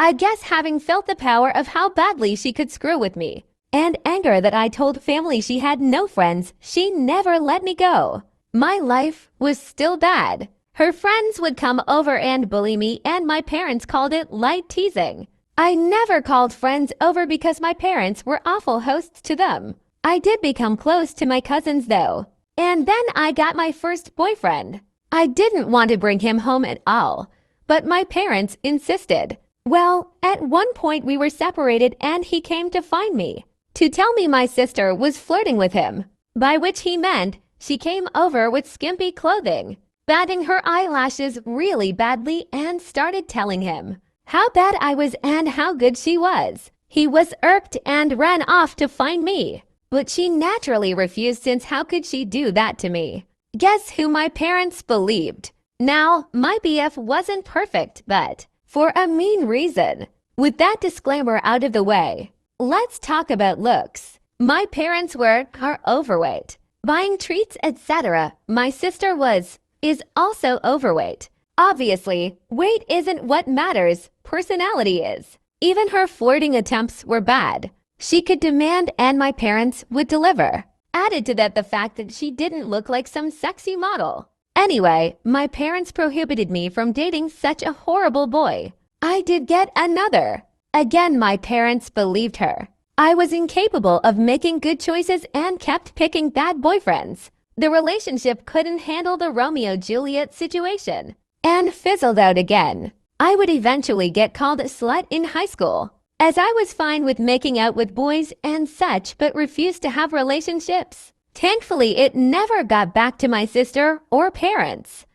I guess having felt the power of how badly she could screw with me, and anger that I told family she had no friends, she never let me go. My life was still bad. Her friends would come over and bully me, and my parents called it light teasing. I never called friends over because my parents were awful hosts to them. I did become close to my cousins though. And then I got my first boyfriend. I didn't want to bring him home at all, but my parents insisted. Well, at one point we were separated and he came to find me to tell me my sister was flirting with him, by which he meant she came over with skimpy clothing, batting her eyelashes really badly, and started telling him how bad I was and how good she was. He was irked and ran off to find me, but she naturally refused, since how could she do that to me? Guess who my parents believed? Now, my BF wasn't perfect, but for a mean reason. With that disclaimer out of the way, let's talk about looks. My parents are overweight, buying treats, etc. My sister is also overweight. Obviously, weight isn't what matters, personality is. Even her flirting attempts were bad. She could demand and my parents would deliver. Added to that the fact that she didn't look like some sexy model. Anyway, my parents prohibited me from dating such a horrible boy. I did get another. Again, my parents believed her. I was incapable of making good choices and kept picking bad boyfriends. The relationship couldn't handle the Romeo-Juliet situation and fizzled out again. I would eventually get called a slut in high school, as I was fine with making out with boys and such but refused to have relationships. Thankfully, it never got back to my sister or parents.